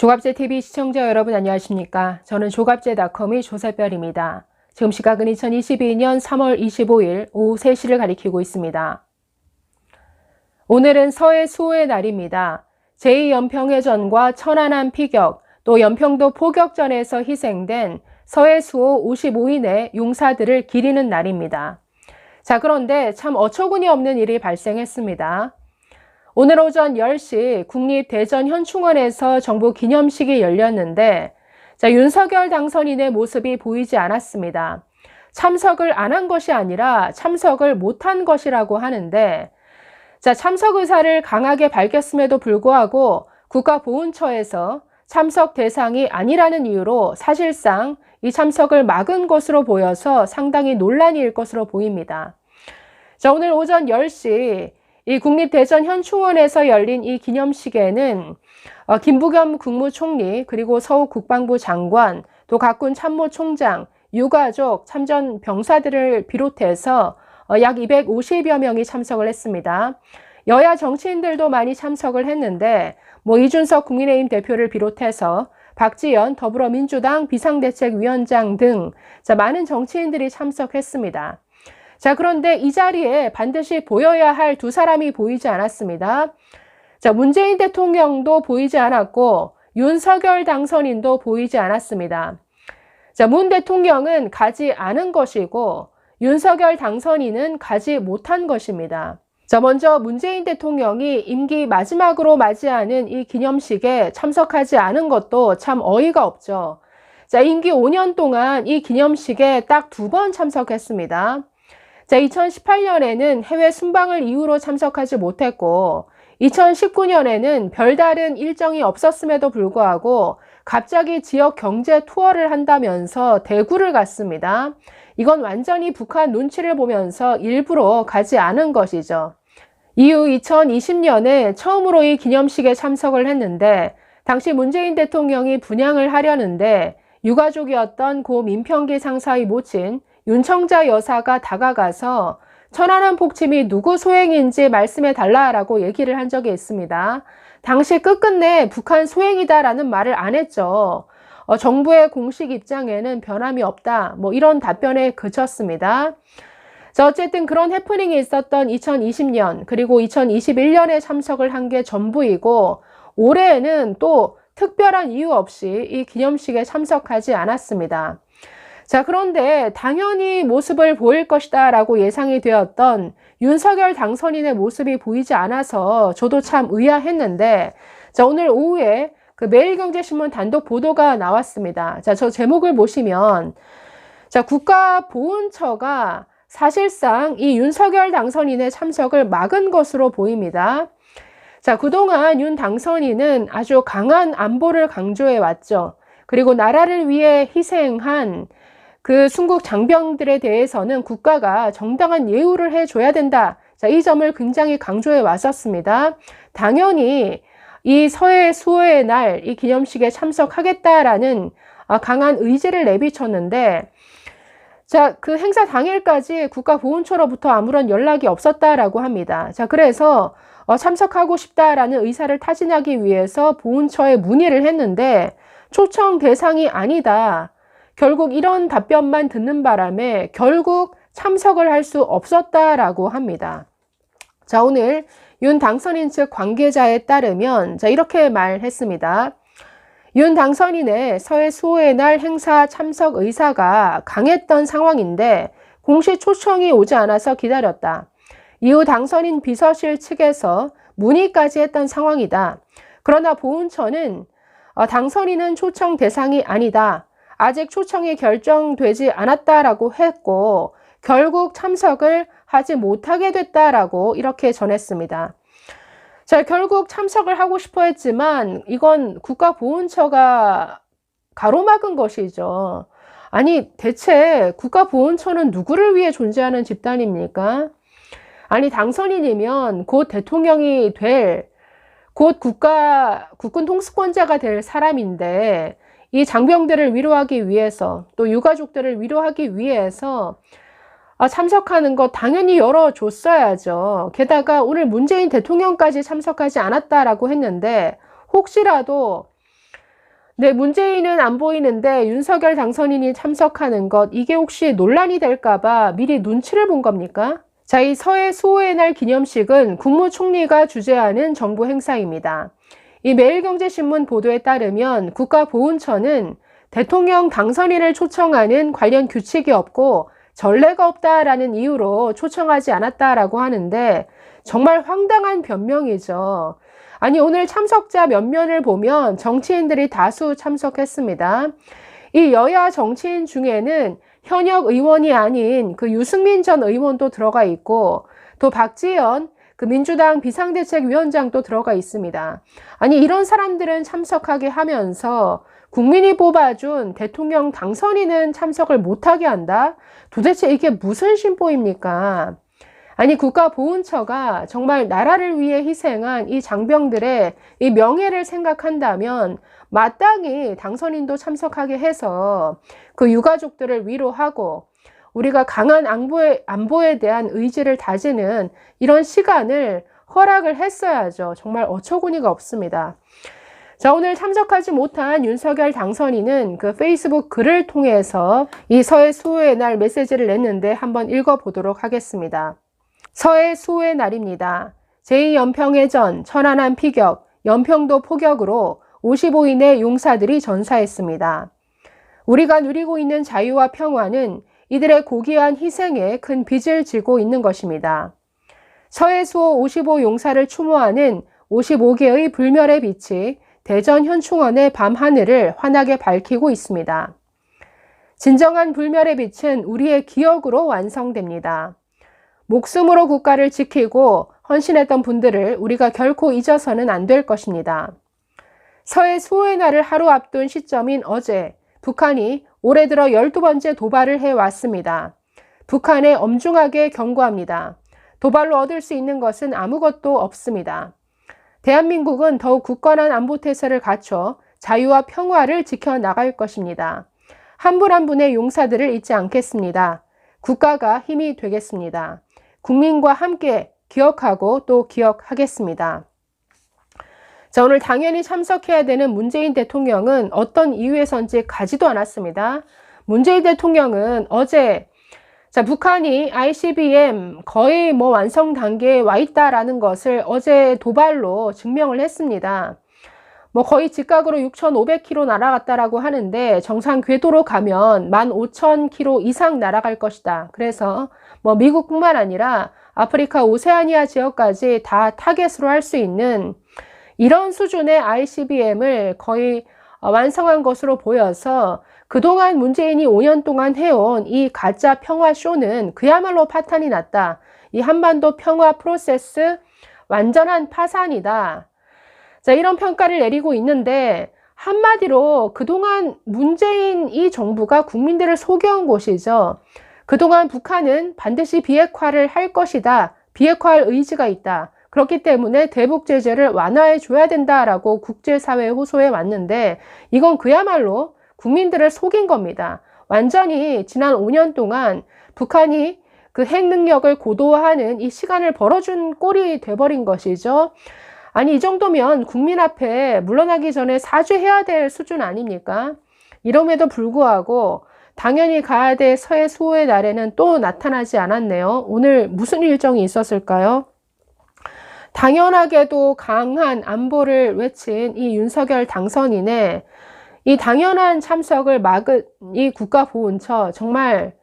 조갑제TV 시청자 여러분 안녕하십니까? 저는 조갑제닷컴의 조세별입니다. 지금 시각은 2022년 3월 25일 오후 3시를 가리키고 있습니다. 오늘은 서해 수호의 날입니다. 제2연평해전과 천안함 피격, 또 연평도 포격전에서 희생된 서해 수호 55인의 용사들을 기리는 날입니다. 자, 그런데 참 어처구니 없는 일이 발생했습니다. 오늘 오전 10시 국립대전현충원에서 정부 기념식이 열렸는데 윤석열 당선인의 모습이 보이지 않았습니다. 참석을 안 한 것이 아니라 참석을 못한 것이라고 하는데 참석 의사를 강하게 밝혔음에도 불구하고 국가보훈처에서 참석 대상이 아니라는 이유로 사실상 이 참석을 막은 것으로 보여서 상당히 논란이 일 것으로 보입니다. 오늘 오전 10시 이 국립대전현충원에서 열린 이 기념식에는 김부겸 국무총리 그리고 서욱 국방부 장관 또 각군 참모총장, 유가족, 참전 병사들을 비롯해서 약 250여 명이 참석을 했습니다. 여야 정치인들도 많이 참석을 했는데 이준석 국민의힘 대표를 비롯해서 박지원 더불어민주당 비상대책위원장 등 많은 정치인들이 참석했습니다. 그런데 이 자리에 반드시 보여야 할 두 사람이 보이지 않았습니다. 문재인 대통령도 보이지 않았고 윤석열 당선인도 보이지 않았습니다. 문 대통령은 가지 않은 것이고 윤석열 당선인은 가지 못한 것입니다. 먼저 문재인 대통령이 임기 마지막으로 맞이하는 이 기념식에 참석하지 않은 것도 참 어이가 없죠. 임기 5년 동안 이 기념식에 딱 2번 참석했습니다. 2018년에는 해외 순방을 이유로 참석하지 못했고 2019년에는 별다른 일정이 없었음에도 불구하고 갑자기 지역 경제 투어를 한다면서 대구를 갔습니다. 이건 완전히 북한 눈치를 보면서 일부러 가지 않은 것이죠. 이후 2020년에 처음으로 이 기념식에 참석을 했는데 당시 문재인 대통령이 분양을 하려는데 유가족이었던 고 민평기 상사의 모친 윤청자 여사가 다가가서 천안함 폭침이 누구 소행인지 말씀해 달라라고 얘기를 한 적이 있습니다. 당시 끝끝내 북한 소행이다라는 말을 안 했죠. 정부의 공식 입장에는 변함이 없다. 이런 답변에 그쳤습니다. 어쨌든 그런 해프닝이 있었던 2020년 그리고 2021년에 참석을 한 게 전부이고 올해에는 또 특별한 이유 없이 이 기념식에 참석하지 않았습니다. 그런데 당연히 모습을 보일 것이다 라고 예상이 되었던 윤석열 당선인의 모습이 보이지 않아서 저도 참 의아했는데 오늘 오후에 그 매일경제신문 단독 보도가 나왔습니다. 저 제목을 보시면 국가보훈처가 사실상 이 윤석열 당선인의 참석을 막은 것으로 보입니다. 그동안 윤 당선인은 아주 강한 안보를 강조해 왔죠. 그리고 나라를 위해 희생한 그 순국 장병들에 대해서는 국가가 정당한 예우를 해줘야 된다. 이 점을 굉장히 강조해 왔었습니다. 당연히 이 서해 수호의 날 이 기념식에 참석하겠다라는 강한 의지를 내비쳤는데 그 행사 당일까지 국가보훈처로부터 아무런 연락이 없었다라고 합니다. 그래서 참석하고 싶다라는 의사를 타진하기 위해서 보훈처에 문의를 했는데 초청 대상이 아니다. 결국 이런 답변만 듣는 바람에 결국 참석을 할 수 없었다라고 합니다. 오늘 윤 당선인 측 관계자에 따르면 이렇게 말했습니다. 윤 당선인의 서해 수호의 날 행사 참석 의사가 강했던 상황인데 공식 초청이 오지 않아서 기다렸다. 이후 당선인 비서실 측에서 문의까지 했던 상황이다. 그러나 보훈처는 당선인은 초청 대상이 아니다. 아직 초청이 결정되지 않았다라고 했고 결국 참석을 하지 못하게 됐다라고 이렇게 전했습니다. 결국 참석을 하고 싶어 했지만 이건 국가보훈처가 가로막은 것이죠. 아니 대체 국가보훈처는 누구를 위해 존재하는 집단입니까? 아니 당선인이면 곧 대통령이 될 곧 국군 통수권자가 될 사람인데 이 장병들을 위로하기 위해서 또 유가족들을 위로하기 위해서 참석하는 거 당연히 열어줬어야죠. 게다가 오늘 문재인 대통령까지 참석하지 않았다라고 했는데 혹시라도 네, 문재인은 안 보이는데 윤석열 당선인이 참석하는 것, 이게 혹시 논란이 될까봐 미리 눈치를 본 겁니까? 자, 이 서해 수호의 날 기념식은 국무총리가 주재하는 정부 행사입니다. 이 매일경제신문 보도에 따르면 국가보훈처는 대통령 당선인을 초청하는 관련 규칙이 없고 전례가 없다라는 이유로 초청하지 않았다라고 하는데 정말 황당한 변명이죠. 아니, 오늘 참석자 면면을 보면 정치인들이 다수 참석했습니다. 이 여야 정치인 중에는 현역 의원이 아닌 그 유승민 전 의원도 들어가 있고 또 박지원 그 민주당 비상대책위원장도 들어가 있습니다. 아니, 이런 사람들은 참석하게 하면서 국민이 뽑아준 대통령 당선인은 참석을 못하게 한다? 도대체 이게 무슨 심보입니까? 아니, 국가보훈처가 정말 나라를 위해 희생한 이 장병들의 이 명예를 생각한다면 마땅히 당선인도 참석하게 해서 그 유가족들을 위로하고 우리가 강한 안보에 대한 의지를 다지는 이런 시간을 허락을 했어야죠. 정말 어처구니가 없습니다. 자, 오늘 참석하지 못한 윤석열 당선인은 그 페이스북 글을 통해서 이 서해 수호의 날 메시지를 냈는데 한번 읽어보도록 하겠습니다. 서해 수호의 날입니다. 제2연평해전, 천안함 피격, 연평도 포격으로 55인의 용사들이 전사했습니다. 우리가 누리고 있는 자유와 평화는 이들의 고귀한 희생에 큰 빚을 지고 있는 것입니다. 서해 수호 55 용사를 추모하는 55개의 불멸의 빛이 대전 현충원의 밤하늘을 환하게 밝히고 있습니다. 진정한 불멸의 빛은 우리의 기억으로 완성됩니다. 목숨으로 국가를 지키고 헌신했던 분들을 우리가 결코 잊어서는 안 될 것입니다. 서해 수호의 날을 하루 앞둔 시점인 어제, 북한이 올해 들어 12번째 도발을 해왔습니다. 북한에 엄중하게 경고합니다. 도발로 얻을 수 있는 것은 아무것도 없습니다. 대한민국은 더욱 굳건한 안보태세를 갖춰 자유와 평화를 지켜나갈 것입니다. 한 분 한 분의 용사들을 잊지 않겠습니다. 국가가 힘이 되겠습니다. 국민과 함께 기억하고 또 기억하겠습니다. 자, 오늘 당연히 참석해야 되는 문재인 대통령은 어떤 이유에선지 가지도 않았습니다. 문재인 대통령은 어제 북한이 ICBM 거의 완성 단계에 와 있다라는 것을 어제 도발로 증명을 했습니다. 거의 직각으로 6,500km 날아갔다라고 하는데 정상 궤도로 가면 15,000km 이상 날아갈 것이다. 그래서 미국뿐만 아니라 아프리카 오세아니아 지역까지 다 타겟으로 할 수 있는 이런 수준의 ICBM을 거의 완성한 것으로 보여서 그동안 문재인이 5년 동안 해온 이 가짜 평화 쇼는 그야말로 파탄이 났다. 이 한반도 평화 프로세스 완전한 파산이다. 자, 이런 평가를 내리고 있는데 한마디로 그동안 문재인 이 정부가 국민들을 속여온 곳이죠. 그동안 북한은 반드시 비핵화를 할 것이다. 비핵화할 의지가 있다. 그렇기 때문에 대북 제재를 완화해 줘야 된다라고 국제사회에 호소해 왔는데 이건 그야말로 국민들을 속인 겁니다. 완전히 지난 5년 동안 북한이 그 핵 능력을 고도화하는 이 시간을 벌어준 꼴이 돼버린 것이죠. 아니, 이 정도면 국민 앞에 물러나기 전에 사죄해야 될 수준 아닙니까? 이럼에도 불구하고 당연히 가야 될 서해 수호의 날에는 또 나타나지 않았네요. 오늘 무슨 일정이 있었을까요? 당연하게도 강한 안보를 외친 이 윤석열 당선인의 이 당연한 참석을 막은 이 국가보훈처, 정말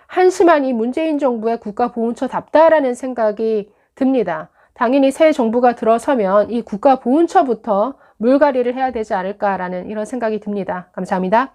한심한 이 문재인 정부의 국가보훈처답다라는 생각이 듭니다. 당연히 새 정부가 들어서면 이 국가보훈처부터 물갈이를 해야 되지 않을까라는 이런 생각이 듭니다. 감사합니다.